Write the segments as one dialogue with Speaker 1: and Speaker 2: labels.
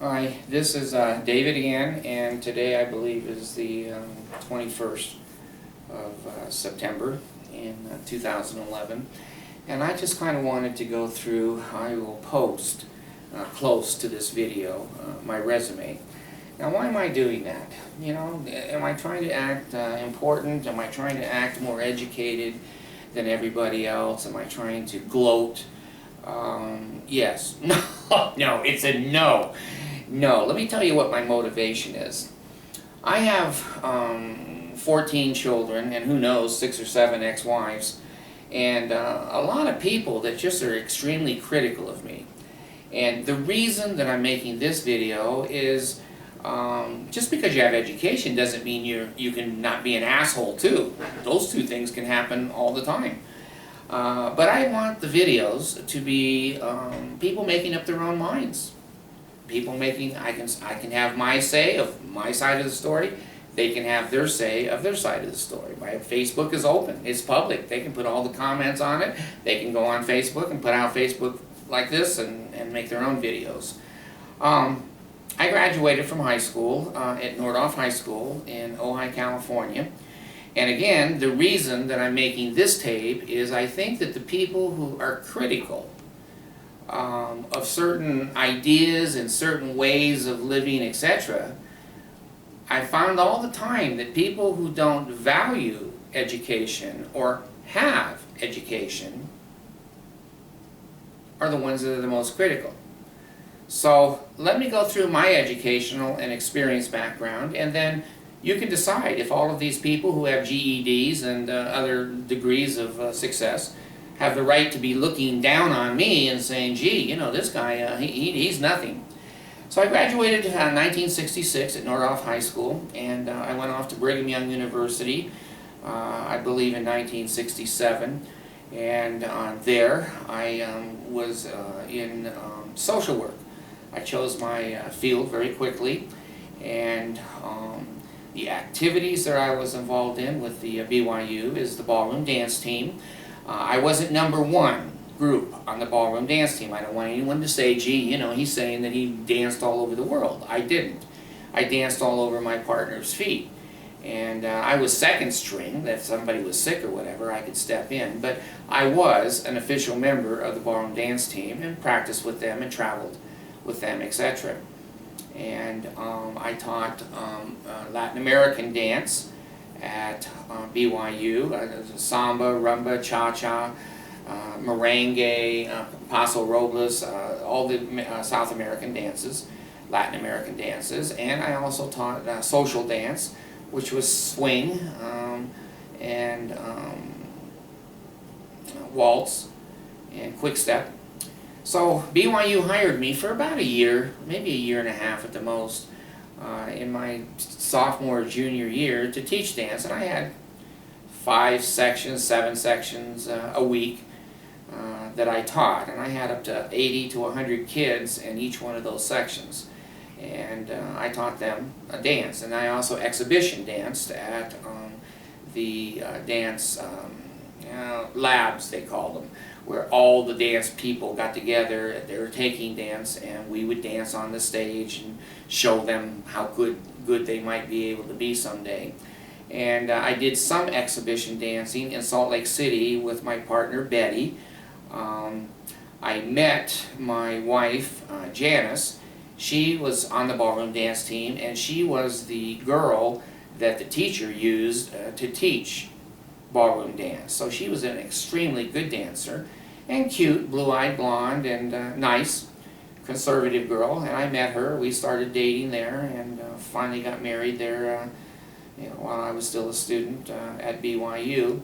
Speaker 1: Hi, this is David again, and today I believe is the 21st of September in 2011. And I just kind of wanted to go through, I will post close to this video, my resume. Now why am I doing that? You know, am I trying to act important? Am I trying to act more educated than everybody else? Am I trying to gloat? Yes. No, it's a no. No, let me tell you what my motivation is. I have 14 children, and who knows, 6 or 7 ex-wives, and a lot of people that just are extremely critical of me. And the reason that I'm making this video is just because you have education doesn't mean you can not be an asshole too. Those two things can happen all the time. But I want the videos to be people making up their own minds. People making, I can have my say of my side of the story. They can have their say of their side of the story. My Facebook is open. It's public. They can put all the comments on it. They can go on Facebook and put out Facebook like this and make their own videos. I graduated from high school at Nordhoff High School in Ojai, California. And again, the reason that I'm making this tape is I think that the people who are critical of certain ideas and certain ways of living, etc., I found all the time that people who don't value education or have education are the ones that are the most critical. So let me go through my educational and experience background, and then you can decide if all of these people who have GEDs and other degrees of success have the right to be looking down on me and saying, gee, you know, this guy, he's nothing. So I graduated in 1966 at Nordhoff High School, and I went off to Brigham Young University, I believe in 1967. And there I was in social work. I chose my field very quickly, and the activities that I was involved in with the BYU is the ballroom dance team. I wasn't #1 group on the ballroom dance team. I don't want anyone to say, gee, you know, he's saying that he danced all over the world. I didn't. I danced all over my partner's feet. And I was second string, that if somebody was sick or whatever, I could step in. But I was an official member of the ballroom dance team and practiced with them and traveled with them, etc. And I taught Latin American dance at BYU, samba, rumba, cha-cha, merengue, paso robles, all the South American dances, Latin American dances. And I also taught social dance, which was swing and waltz and quick step. So BYU hired me for about a year, maybe a year and a half at the most, in my sophomore, junior year to teach dance. And I had 5 sections, 7 sections a week that I taught. And I had up to 80 to 100 kids in each one of those sections. And I taught them a dance. And I also exhibition danced at the dance labs, they called them, where all the dance people got together. They were taking dance, and we would dance on the stage and show them how good they might be able to be someday. And I did some exhibition dancing in Salt Lake City with my partner Betty. I met my wife Janice. She was on the ballroom dance team, and she was the girl that the teacher used to teach ballroom dance. So she was an extremely good dancer and cute, blue-eyed blonde, and nice, conservative girl. And I met her. We started dating there, and finally got married there while I was still a student at BYU.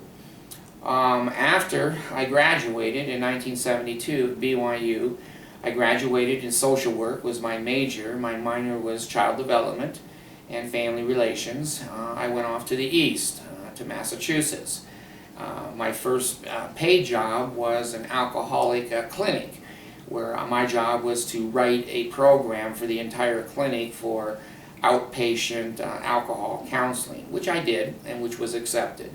Speaker 1: After I graduated in 1972 at BYU, I graduated in social work, was my major. My minor was child development and family relations. I went off to the east, to Massachusetts. My first paid job was an alcoholic clinic, where my job was to write a program for the entire clinic for outpatient alcohol counseling, which I did and which was accepted.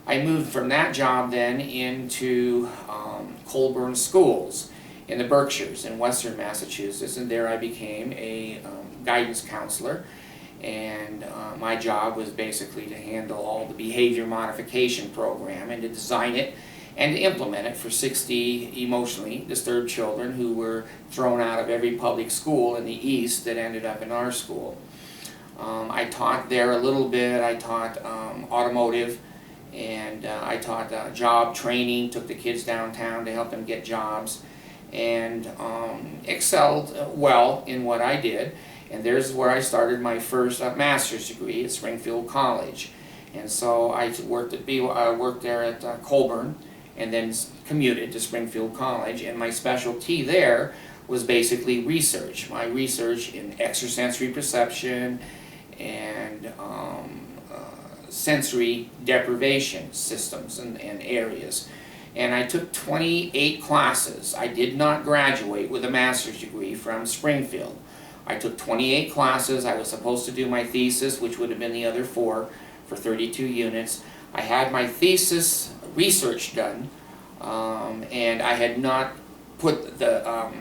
Speaker 1: I moved from that job then into Colburn Schools in the Berkshires in western Massachusetts, and there I became a guidance counselor. And my job was basically to handle all the behavior modification program and to design it and to implement it for 60 emotionally disturbed children who were thrown out of every public school in the East that ended up in our school. I taught there a little bit. I taught automotive, and I taught job training, took the kids downtown to help them get jobs, and excelled well in what I did. And there's where I started my first master's degree at Springfield College. And so I worked there at Colburn, and then commuted to Springfield College. And my specialty there was basically research. My research in extrasensory perception and sensory deprivation systems and areas. And I took 28 classes. I did not graduate with a master's degree from Springfield. I took 28 classes. I was supposed to do my thesis, which would have been the other 4 for 32 units. I had my thesis research done, and I had not put the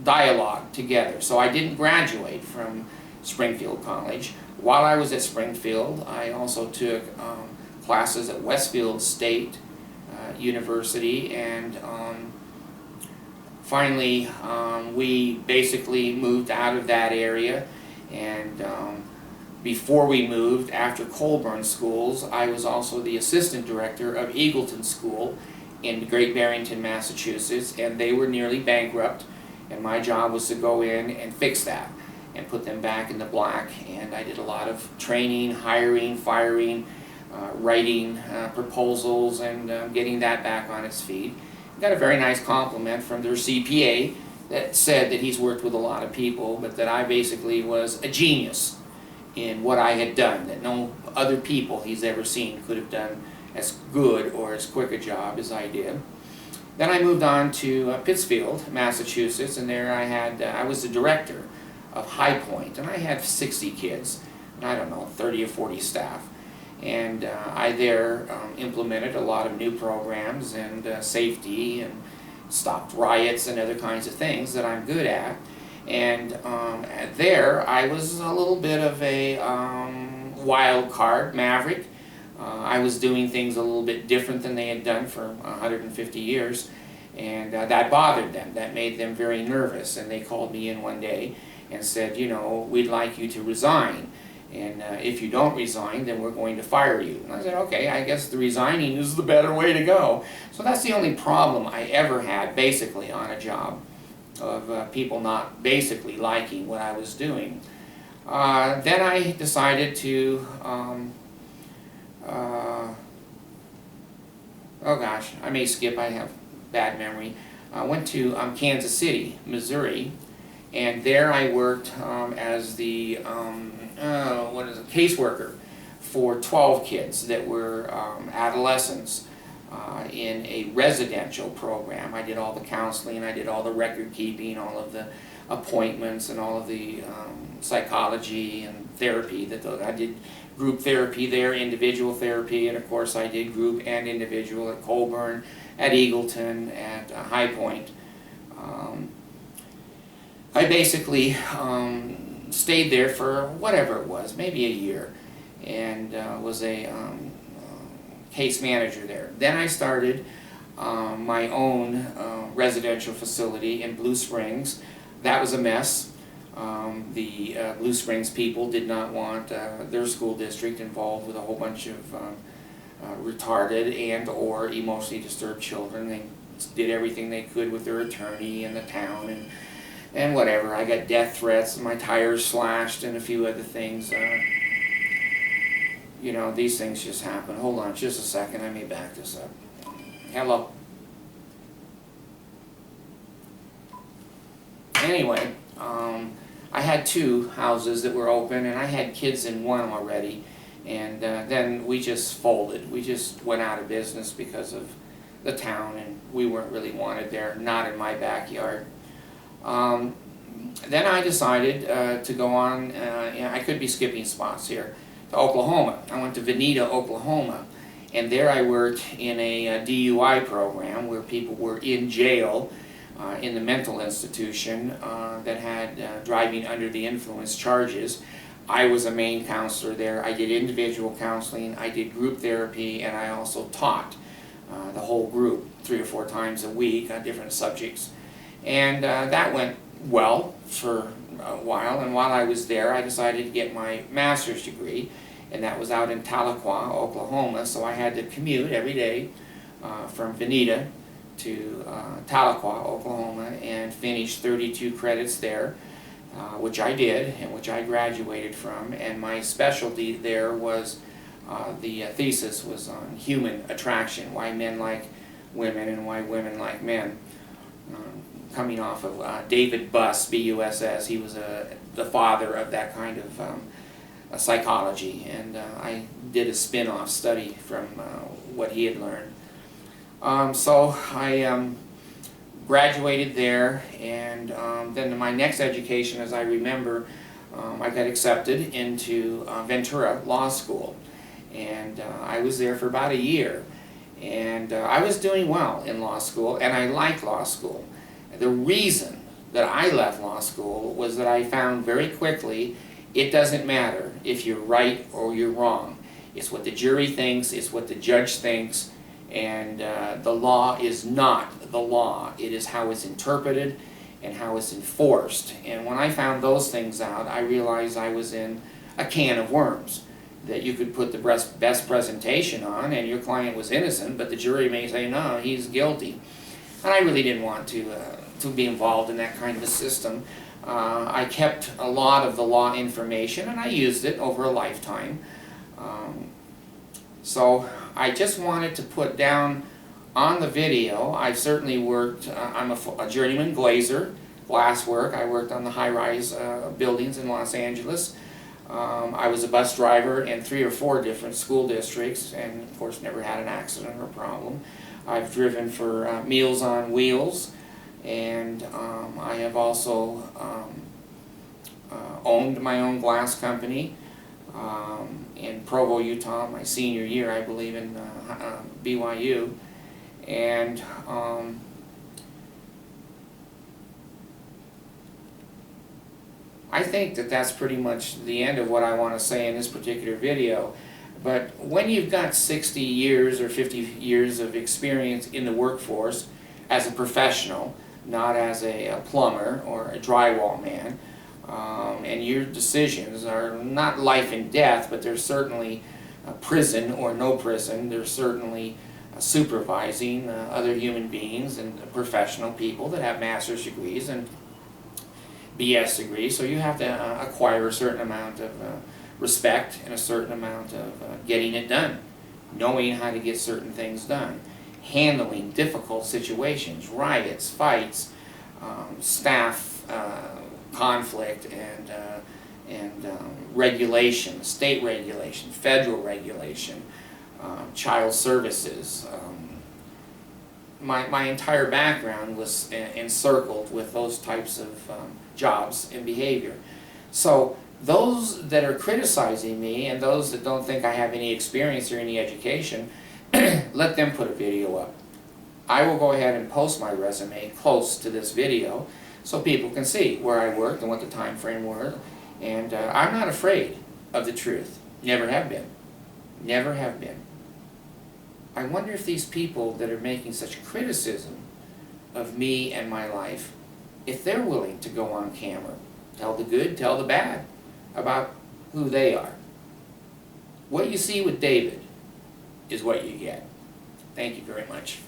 Speaker 1: dialogue together. So I didn't graduate from Springfield College. While I was at Springfield, I also took classes at Westfield State University, and finally we basically moved out of that area. And before we moved, after Colburn schools, I was also the assistant director of Eagleton School in Great Barrington, Massachusetts, and they were nearly bankrupt, and my job was to go in and fix that and put them back in the black. And I did a lot of training, hiring, firing, writing proposals, and getting that back on its feet. Got a very nice compliment from their CPA that said that he's worked with a lot of people, but that I basically was a genius in what I had done, that no other people he's ever seen could have done as good or as quick a job as I did. Then I moved on to Pittsfield, Massachusetts, and there I was the director of High Point, and I had 60 kids, and I don't know, 30 or 40 staff. And I there implemented a lot of new programs and safety, and stopped riots and other kinds of things that I'm good at. And there I was a little bit of a wild card, maverick. I was doing things a little bit different than they had done for 150 years, and that bothered them. That made them very nervous, and they called me in one day and said, you know, we'd like you to resign. And if you don't resign, then we're going to fire you. And I said, okay, I guess the resigning is the better way to go. So that's the only problem I ever had, basically, on a job, of people not basically liking what I was doing. Then I decided to, oh gosh, I may skip, I have bad memory. I went to Kansas City, Missouri, and there I worked as the caseworker for 12 kids that were adolescents in a residential program. I did all the counseling, I did all the record keeping, all of the appointments, and all of the psychology and therapy. I did group therapy there, individual therapy, and of course I did group and individual at Colburn, at Eagleton, at High Point. I basically stayed there for whatever it was, maybe a year, and was a case manager there. Then I started my own residential facility in Blue Springs. That was a mess. The Blue Springs people did not want their school district involved with a whole bunch of retarded and or emotionally disturbed children. They did everything they could with their attorney and the town and whatever. I got death threats, and my tires slashed, and a few other things. You know, these things just happen. Hold on just a second, I may back this up. Hello. Anyway, I had 2 houses that were open, and I had kids in one already, and then we just folded. We just went out of business because of the town, and we weren't really wanted there, not in my backyard. Then I decided to go on, I could be skipping spots here, to Oklahoma. I went to Veneta, Oklahoma, And there I worked in a DUI program where people were in jail in the mental institution that had driving under the influence charges. I was a main counselor there. I did individual counseling, I did group therapy, and I also taught the whole group 3 or 4 times a week on different subjects. And that went well for a while, and while I was there I decided to get my master's degree, and that was out in Tahlequah, Oklahoma, so I had to commute every day from Veneta to Tahlequah, Oklahoma, and finish 32 credits there, which I did and which I graduated from, and my specialty there was the thesis was on human attraction, why men like women and why women like men. Coming off of David Buss, B-U-S-S, he was the father of that kind of psychology, and I did a spin-off study from what he had learned. So I graduated there, and then my next education, as I remember, I got accepted into Ventura Law School, and I was there for about a year, and I was doing well in law school, and I liked law school. The reason that I left law school was that I found very quickly it doesn't matter if you're right or you're wrong. It's what the jury thinks, it's what the judge thinks, and the law is not the law. It is how it's interpreted and how it's enforced. And when I found those things out, I realized I was in a can of worms, that you could put the best presentation on and your client was innocent, but the jury may say, no, he's guilty. And I really didn't want to be involved in that kind of a system. I kept a lot of the law information and I used it over a lifetime. So I just wanted to put down on the video, I've certainly worked, I'm a journeyman glazer, glass work. I worked on the high-rise buildings in Los Angeles. I was a bus driver in 3 or 4 different school districts, and of course never had an accident or problem. I've driven for Meals on Wheels, and I have also owned my own glass company in Provo, Utah, my senior year, I believe, in BYU. And I think that that's pretty much the end of what I want to say in this particular video. But when you've got 60 years or 50 years of experience in the workforce as a professional, not as a plumber or a drywall man, and your decisions are not life and death, but there's certainly prison or no prison, there's certainly supervising other human beings and professional people that have master's degrees and BS degrees, so you have to acquire a certain amount of respect and a certain amount of getting it done, knowing how to get certain things done, handling difficult situations, riots, fights, staff conflict, and regulation, state regulation, federal regulation, child services. My entire background was encircled with those types of jobs and behavior. So those that are criticizing me and those that don't think I have any experience or any education, let them put a video up. I will go ahead and post my resume close to this video so people can see where I worked and what the time frame was. And I'm not afraid of the truth. Never have been. Never have been. I wonder if these people that are making such criticism of me and my life, if they're willing to go on camera, tell the good, tell the bad about who they are. What you see with David is what you get. Thank you very much.